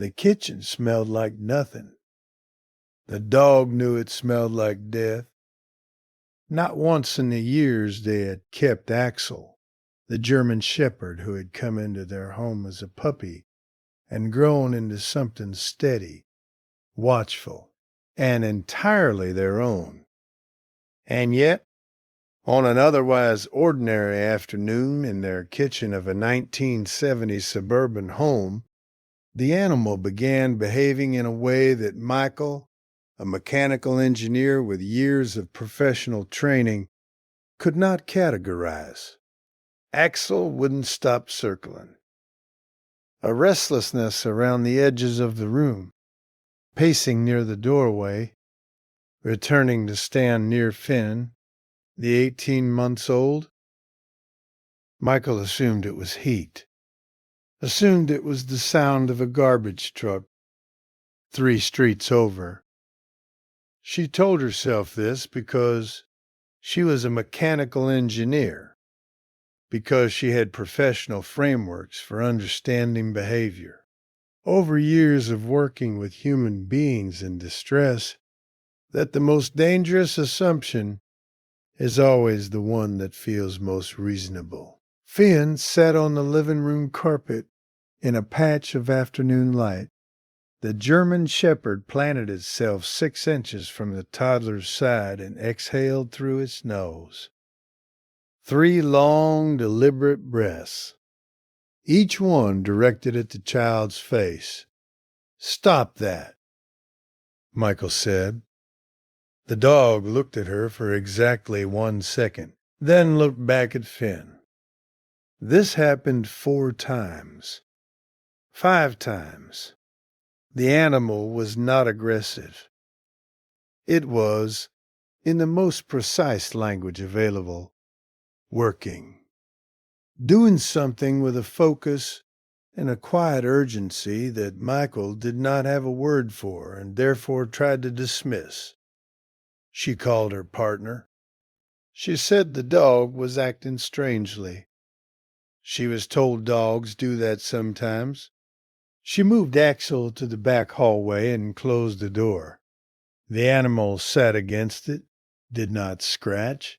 The kitchen smelled like nothing. The dog knew it smelled like death. Not once in the years they had kept Axel, the German shepherd who had come into their home as a puppy and grown into something steady, watchful, and entirely their own. And yet, on an otherwise ordinary afternoon in their kitchen of a 1970 suburban home, the animal began behaving in a way that Michael, a mechanical engineer with years of professional training, could not categorize. Axel wouldn't stop circling. A restlessness around the edges of the room, pacing near the doorway, returning to stand near Finn, the 18 months old. Michael assumed it was heat, assumed it was the sound of a garbage truck 3 streets over. She told herself this because she was a mechanical engineer, because she had professional frameworks for understanding behavior. Over years of working with human beings in distress, that the most dangerous assumption is always the one that feels most reasonable. Finn sat on the living room carpet in a patch of afternoon light. The German shepherd planted itself 6 inches from the toddler's side and exhaled through its nose. 3 long, deliberate breaths, each one directed at the child's face. "Stop that," Michael said. The dog looked at her for exactly 1 second, then looked back at Finn. This happened 4 times. 5 times. The animal was not aggressive. It was, in the most precise language available, working. Doing something with a focus and a quiet urgency that Michael did not have a word for and therefore tried to dismiss. She called her partner. She said the dog was acting strangely. She was told dogs do that sometimes. She moved Axel to the back hallway and closed the door. The animal sat against it, did not scratch,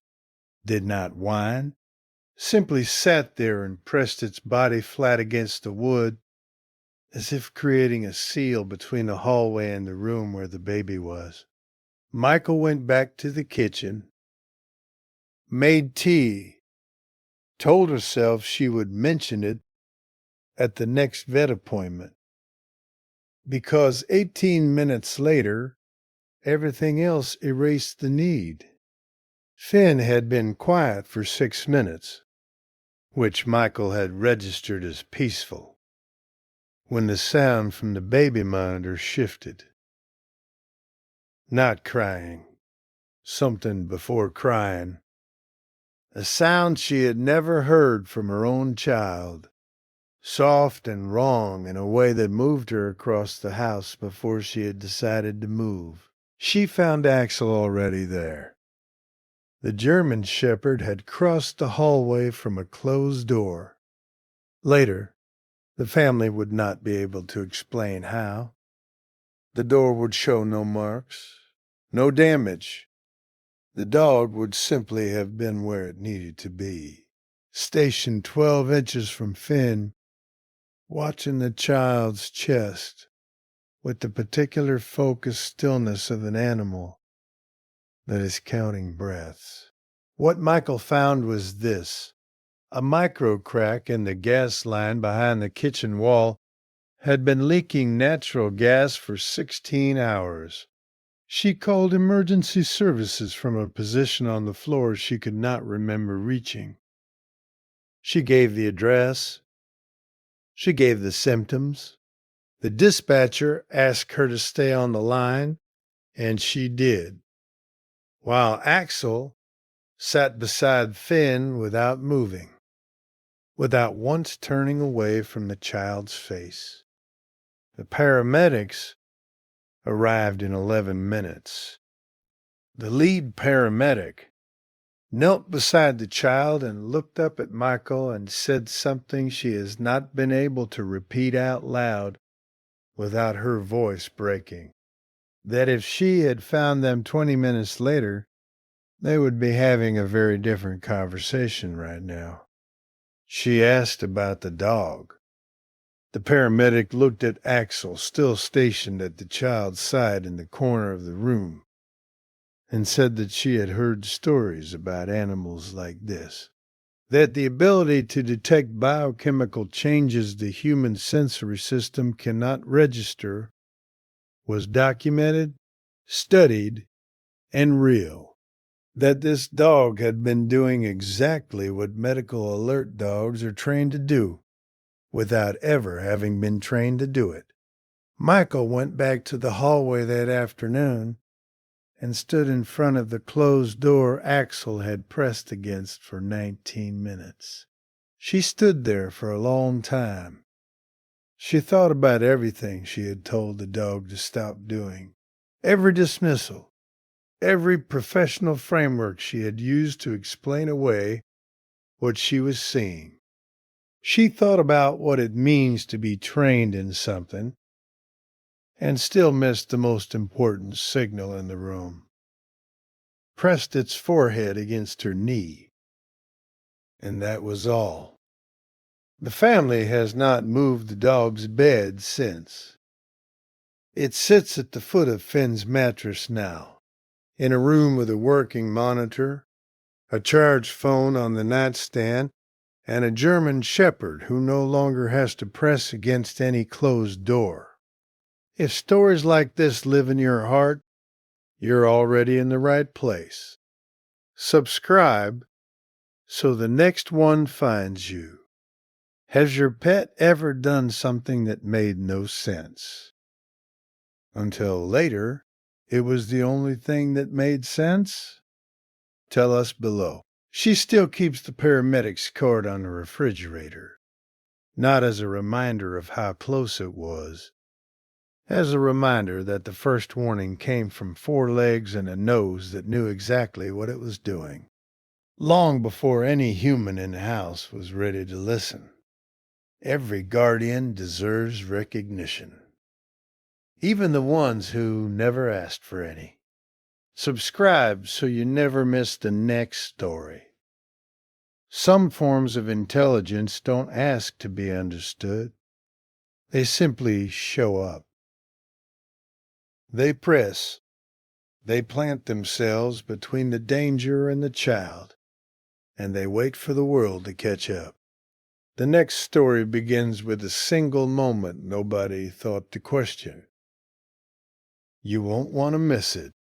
did not whine, simply sat there and pressed its body flat against the wood, as if creating a seal between the hallway and the room where the baby was. Michael went back to the kitchen, made tea, told herself she would mention it at the next vet appointment, because 18 minutes later, everything else erased the need. Finn had been quiet for 6 minutes, which Michael had registered as peaceful, when the sound from the baby monitor shifted. Not crying. Something before crying. A sound she had never heard from her own child. Soft and wrong in a way that moved her across the house before she had decided to move. She found Axel already there. The German shepherd had crossed the hallway from a closed door. Later, the family would not be able to explain how. The door would show no marks, no damage. The dog would simply have been where it needed to be, stationed 12 inches from Finn, watching the child's chest with the particular focused stillness of an animal that is counting breaths. What Michael found was this. A micro crack in the gas line behind the kitchen wall had been leaking natural gas for 16 hours. She called emergency services from a position on the floor she could not remember reaching. She gave the address. She gave the symptoms. The dispatcher asked her to stay on the line, and she did, while Axel sat beside Finn without moving, without once turning away from the child's face. The paramedics arrived in 11 minutes. The lead paramedic knelt beside the child and looked up at Michael and said something she has not been able to repeat out loud without her voice breaking. That if she had found them 20 minutes later, they would be having a very different conversation right now. She asked about the dog. The paramedic looked at Axel, still stationed at the child's side in the corner of the room, and said that she had heard stories about animals like this. That the ability to detect biochemical changes the human sensory system cannot register was documented, studied, and real. That this dog had been doing exactly what medical alert dogs are trained to do, without ever having been trained to do it. Michael went back to the hallway that afternoon and stood in front of the closed door Axel had pressed against for 19 minutes. She stood there for a long time. She thought about everything she had told the dog to stop doing, every dismissal, every professional framework she had used to explain away what she was seeing. She thought about what it means to be trained in something and still missed the most important signal in the room. Pressed its forehead against her knee, and that was all. The family has not moved the dog's bed since. It sits at the foot of Finn's mattress now, in a room with a working monitor, a charged phone on the nightstand, and a German shepherd who no longer has to press against any closed door. If stories like this live in your heart, you're already in the right place. Subscribe so the next one finds you. Has your pet ever done something that made no sense? Until later, it was the only thing that made sense? Tell us below. She still keeps the paramedics cord on the refrigerator, not as a reminder of how close it was, as a reminder that the first warning came from 4 legs and a nose that knew exactly what it was doing, long before any human in the house was ready to listen. Every guardian deserves recognition, even the ones who never asked for any. Subscribe so you never miss the next story. Some forms of intelligence don't ask to be understood. They simply show up. They press. They plant themselves between the danger and the child, and they wait for the world to catch up. The next story begins with a single moment nobody thought to question. You won't want to miss it.